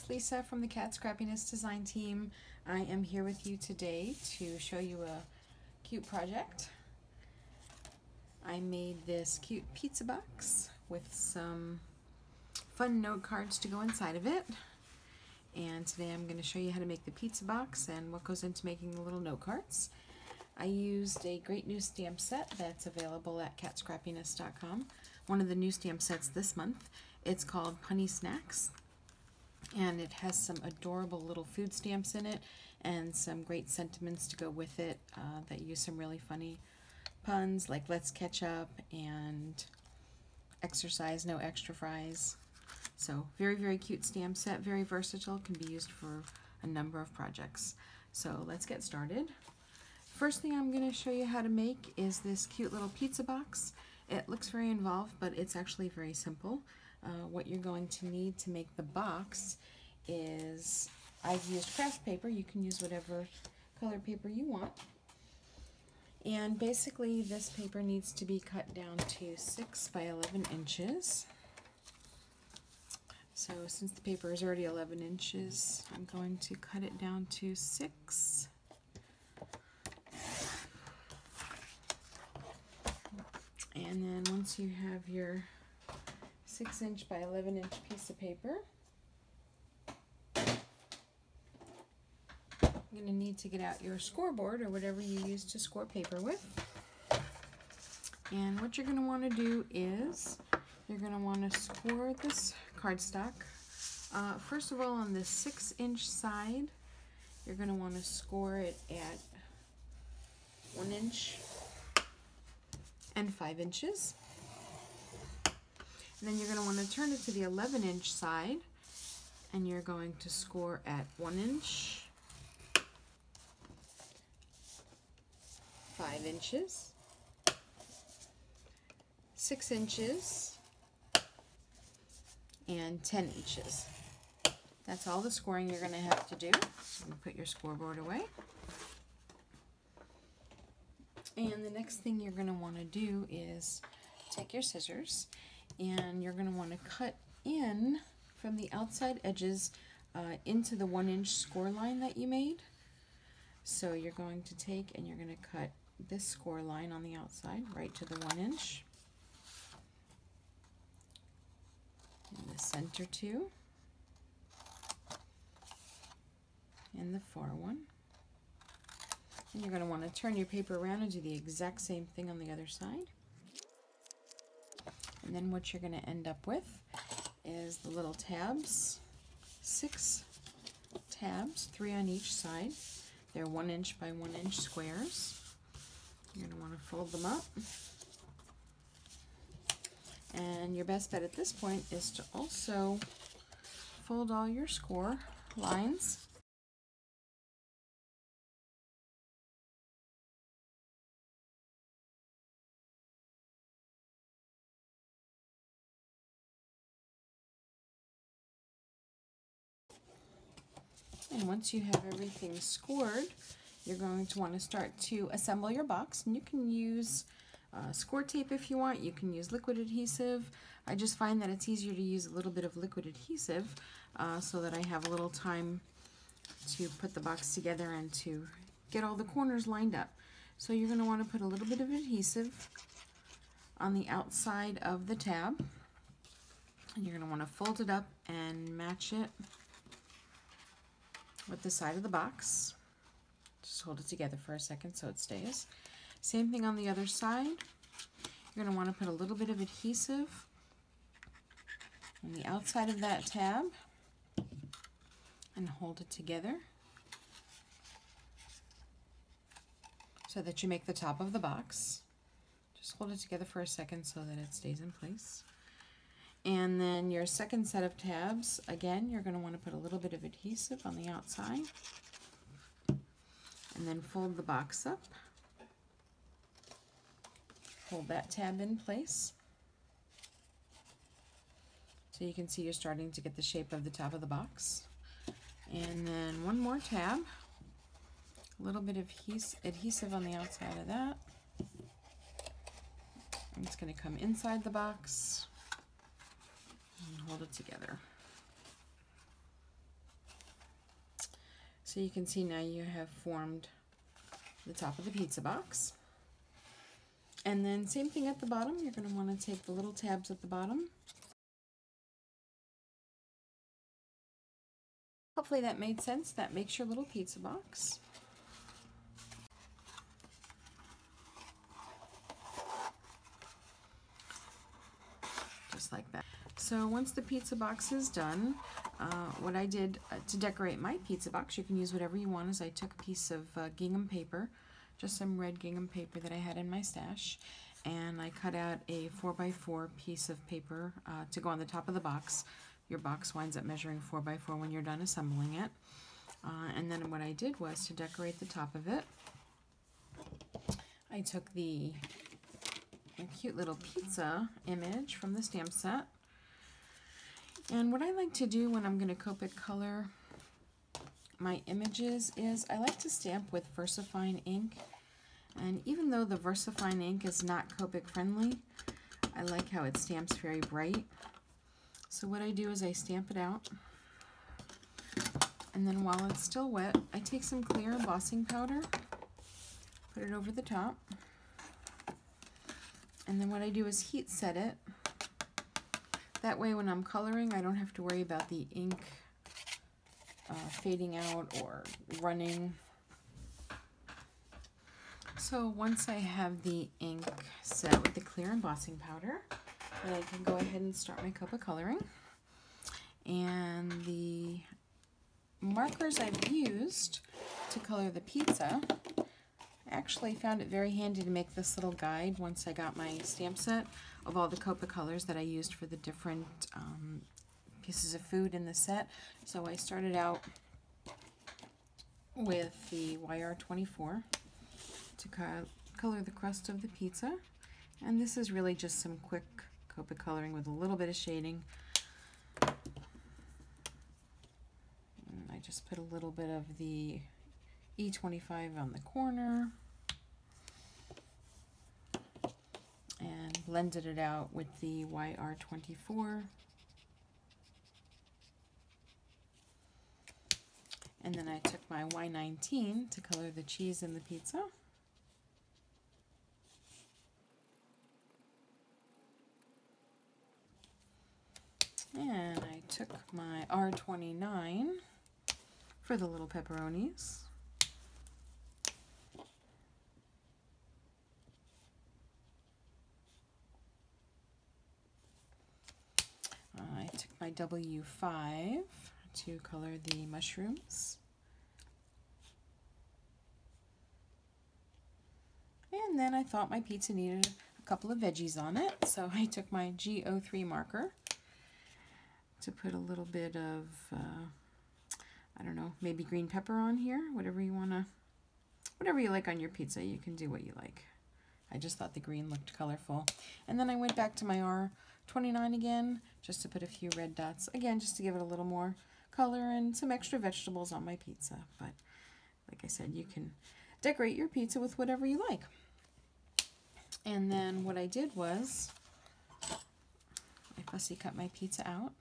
Lisa from the Cat Scrappiness design team. I am here with you today to show you a cute project. I made this cute pizza box with some fun note cards to go inside of it. And today I'm going to show you how to make the pizza box and what goes into making the little note cards. I used a great new stamp set that's available at catscrappiness.com. One of the new stamp sets this month. It's called Punny Snacks. And it has some adorable little food stamps in it and some great sentiments to go with it that use some really funny puns like let's catch up and exercise, no extra fries. So very, very cute stamp set, very versatile, can be used for a number of projects. So let's get started. First thing I'm going to show you how to make is this cute little pizza box. It looks very involved, but it's actually very simple. What you're going to need to make the box is, I've used craft paper. You can use whatever color paper you want. And basically this paper needs to be cut down to 6 by 11 inches. So since the paper is already 11 inches, I'm going to cut it down to 6. And then once you have your 6-inch by 11-inch piece of paper, you're going to need to get out your scoreboard or whatever you use to score paper with. And what you're going to want to do is you're going to want to score this cardstock. First of all, on the 6-inch side, you're going to want to score it at 1 inch and 5 inches. And then you're going to want to turn it to the 11-inch side, and you're going to score at 1 inch, 5 inches, 6 inches, and 10 inches. That's all the scoring you're going to have to do. You put your scoreboard away. And the next thing you're going to want to do is take your scissors and you're going to want to cut in from the outside edges into the 1-inch score line that you made. So you're going to take and you're going to cut this score line on the outside right to the 1 inch. And the center two. And the far one. And you're going to want to turn your paper around and do the exact same thing on the other side. And then what you're going to end up with is the little tabs, 6 tabs, 3 on each side. They're 1 inch by 1 inch squares. You're going to want to fold them up. And your best bet at this point is to also fold all your score lines. And once you have everything scored, you're going to want to start to assemble your box. And you can use score tape if you want. You can use liquid adhesive. I just find that it's easier to use a little bit of liquid adhesive so that I have a little time to put the box together and to get all the corners lined up. So you're going to want to put a little bit of adhesive on the outside of the tab. And you're going to want to fold it up and match it with the side of the box. Just hold it together for a second so it stays. Same thing on the other side. You're going to want to put a little bit of adhesive on the outside of that tab and hold it together so that you make the top of the box. Just hold it together for a second so that it stays in place. And then your second set of tabs, again, you're going to want to put a little bit of adhesive on the outside and then fold the box up. Hold that tab in place so you can see you're starting to get the shape of the top of the box. And then one more tab, a little bit of adhesive on the outside of that. And it's going to come inside the box and hold it together. So you can see now you have formed the top of the pizza box. And then same thing at the bottom. You're going to want to take the little tabs at the bottom. Hopefully that made sense. That makes your little pizza box. Just like that. So once the pizza box is done, what I did to decorate my pizza box, you can use whatever you want, is I took a piece of gingham paper, just some red gingham paper that I had in my stash, and I cut out a 4x4 piece of paper to go on the top of the box. Your box winds up measuring 4x4 when you're done assembling it. And then what I did was, to decorate the top of it, I took the cute little pizza image from the stamp set. And what I like to do when I'm going to Copic color my images is I like to stamp with VersaFine ink. And even though the VersaFine ink is not Copic friendly, I like how it stamps very bright. So what I do is I stamp it out, and then while it's still wet, I take some clear embossing powder, put it over the top, and then what I do is heat set it. That way when I'm coloring, I don't have to worry about the ink fading out or running. So once I have the ink set with the clear embossing powder, then I can go ahead and start my Copic coloring. And the markers I've used to color the pizza, I actually found it very handy to make this little guide once I got my stamp set of all the Copic colors that I used for the different pieces of food in the set. So I started out with the YR24 to color the crust of the pizza. And this is really just some quick Copic coloring with a little bit of shading. And I just put a little bit of the E25 on the corner and blended it out with the YR24. And then I took my Y19 to color the cheese in the pizza. And I took my R29 for the little pepperonis. I took my W5 to color the mushrooms. And then I thought my pizza needed a couple of veggies on it, so I took my G03 marker to put a little bit of, I don't know, maybe green pepper on here, whatever you want to, whatever you like on your pizza, you can do what you like. I just thought the green looked colorful. And then I went back to my R29 again, just to put a few red dots, again, just to give it a little more color and some extra vegetables on my pizza. But like I said, you can decorate your pizza with whatever you like. And then what I did was I fussy cut my pizza out.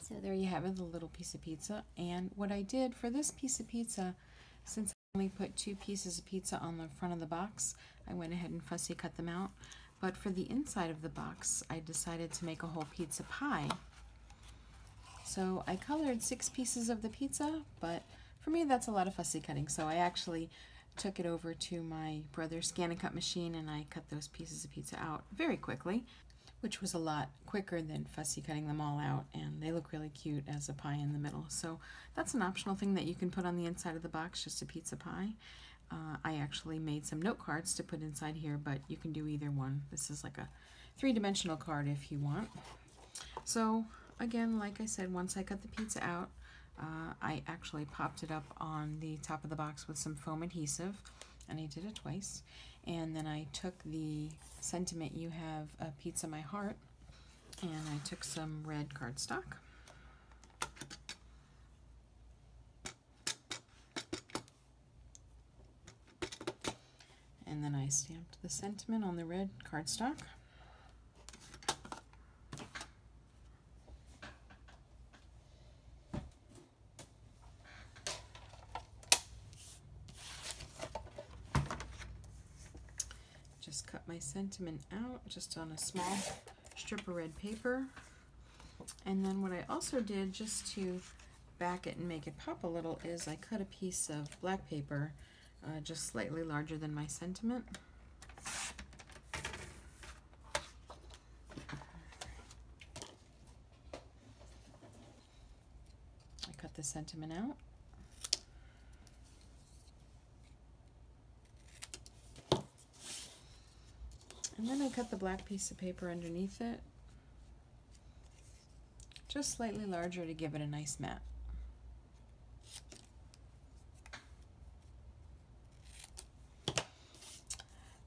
So there you have it, the little piece of pizza. And what I did for this piece of pizza, since I only put 2 pieces of pizza on the front of the box, I went ahead and fussy cut them out. But for the inside of the box, I decided to make a whole pizza pie. So I colored 6 pieces of the pizza, but for me that's a lot of fussy cutting. So I actually took it over to my brother's scan and cut machine, and I cut those pieces of pizza out very quickly, which was a lot quicker than fussy cutting them all out, and they look really cute as a pie in the middle. So that's an optional thing that you can put on the inside of the box, just a pizza pie. I actually made some note cards to put inside here, but you can do either one. This is like a 3-dimensional card if you want. So again, like I said, once I cut the pizza out, I actually popped it up on the top of the box with some foam adhesive, and I did it twice. And then I took the sentiment, "You have a pizza, my heart," and I took some red cardstock. And And then I stamped the sentiment on the red cardstock. Just cut my sentiment out just on a small strip of red paper. And then what I also did, just to back it and make it pop a little, is I cut a piece of black paper just slightly larger than my sentiment. I cut the sentiment out. And then I cut the black piece of paper underneath it, just slightly larger to give it a nice matte.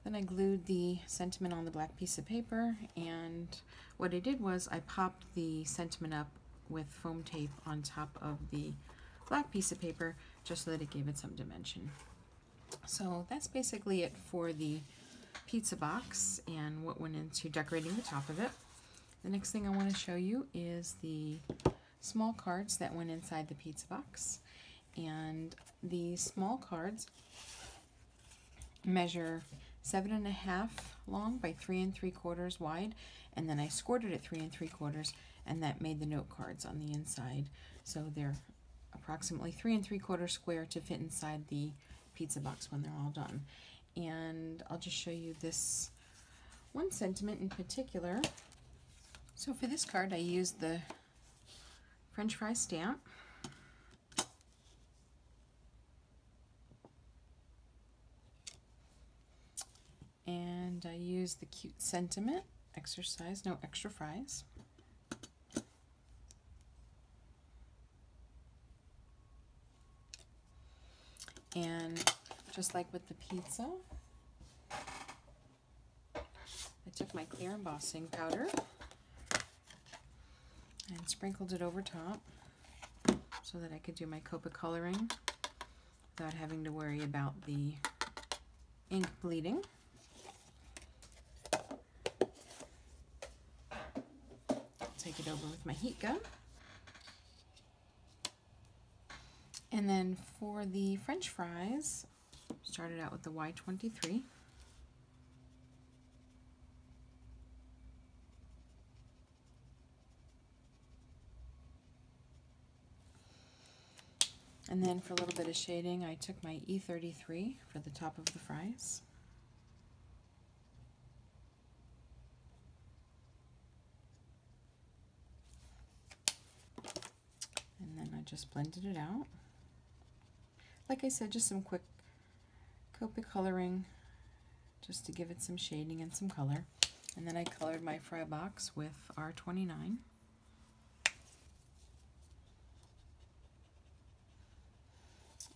Then I glued the sentiment on the black piece of paper, and what I did was I popped the sentiment up with foam tape on top of the black piece of paper just so that it gave it some dimension. So that's basically it for the pizza box and what went into decorating the top of it. The next thing I want to show you is the small cards that went inside the pizza box. And the small cards measure 7.5 long by 3 3/4 wide, and then I scored it at 3 3/4, and that made the note cards on the inside. So they're approximately 3 3/4 square to fit inside the pizza box when they're all done. And I'll just show you this one sentiment in particular. So for this card, I used the French fry stamp. And I used the cute sentiment, exercise, no extra fries. And just like with the pizza, I took my clear embossing powder and sprinkled it over top so that I could do my Copic coloring without having to worry about the ink bleeding. Take it over with my heat gun. And then for the French fries, started out with the Y23. And then for a little bit of shading, I took my E33 for the top of the fries. And then I just blended it out. Like I said, just some quick Copic coloring just to give it some shading and some color. And then I colored my fry box with R29.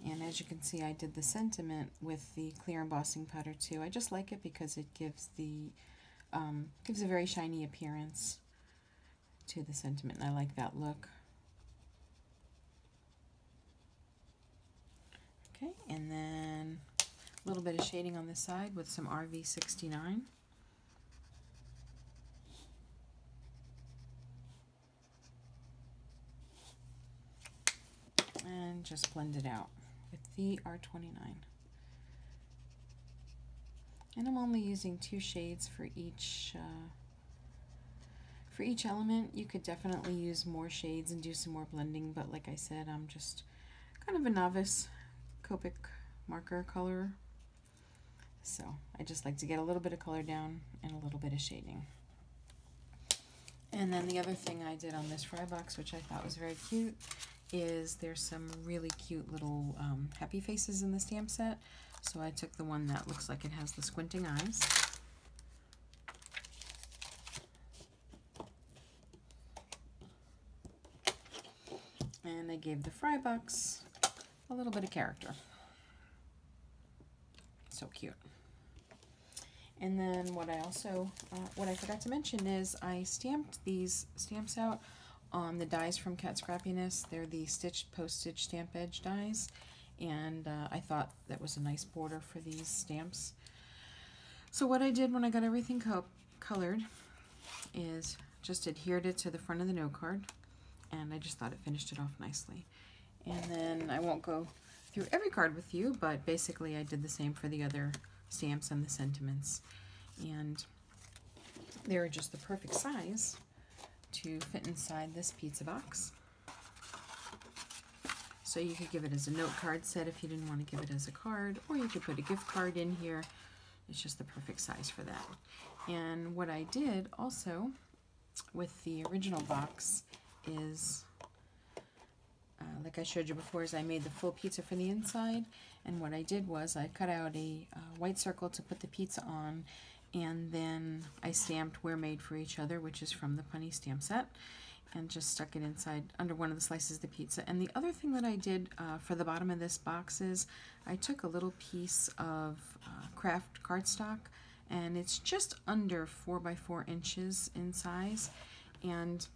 And as you can see, I did the sentiment with the clear embossing powder too. I just like it because it gives the gives a very shiny appearance to the sentiment, and I like that look. Okay, and then a little bit of shading on the side with some RV69. And just blend it out with the R29. And I'm only using 2 shades for each element. You could definitely use more shades and do some more blending, but like I said, I'm just kind of a novice Copic marker color, so I just like to get a little bit of color down and a little bit of shading. And then the other thing I did on this fry box, which I thought was very cute, is there's some really cute little happy faces in the stamp set. So I took the one that looks like it has the squinting eyes. And I gave the fry box a little bit of character. So cute. And then what I also, what I forgot to mention is I stamped these stamps out on the dies from Scrappiness. They're the stitched postage stamp edge dies, and I thought that was a nice border for these stamps. So what I did when I got everything colored is just adhered it to the front of the note card, and I just thought it finished it off nicely. And then I won't go through every card with you, but basically I did the same for the other stamps and the sentiments. And they were just the perfect size to fit inside this pizza box. So you could give it as a note card set if you didn't want to give it as a card, or you could put a gift card in here. It's just the perfect size for that. And what I did also with the original box is, like I showed you before, is I made the full pizza for the inside, and what I did was I cut out a white circle to put the pizza on, and then I stamped "We're Made for Each Other," which is from the Punny stamp set, and just stuck it inside under one of the slices of the pizza. And the other thing that I did for the bottom of this box is I took a little piece of craft cardstock, and it's just under 4 by 4 inches in size. And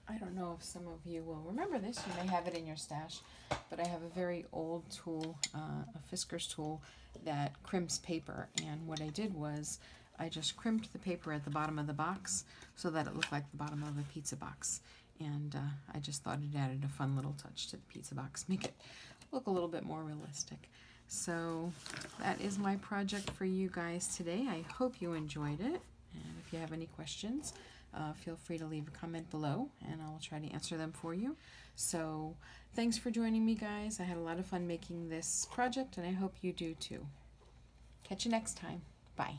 I don't know if some of you will remember this, you may have it in your stash, but I have a very old tool, a Fisker's tool that crimps paper, and what I did was I just crimped the paper at the bottom of the box so that it looked like the bottom of a pizza box. And I just thought it added a fun little touch to the pizza box, make it look a little bit more realistic. So that is my project for you guys today. I hope you enjoyed it, and if you have any questions, feel free to leave a comment below and I'll try to answer them for you. So thanks for joining me, guys. I had a lot of fun making this project, and I hope you do too. Catch you next time. Bye.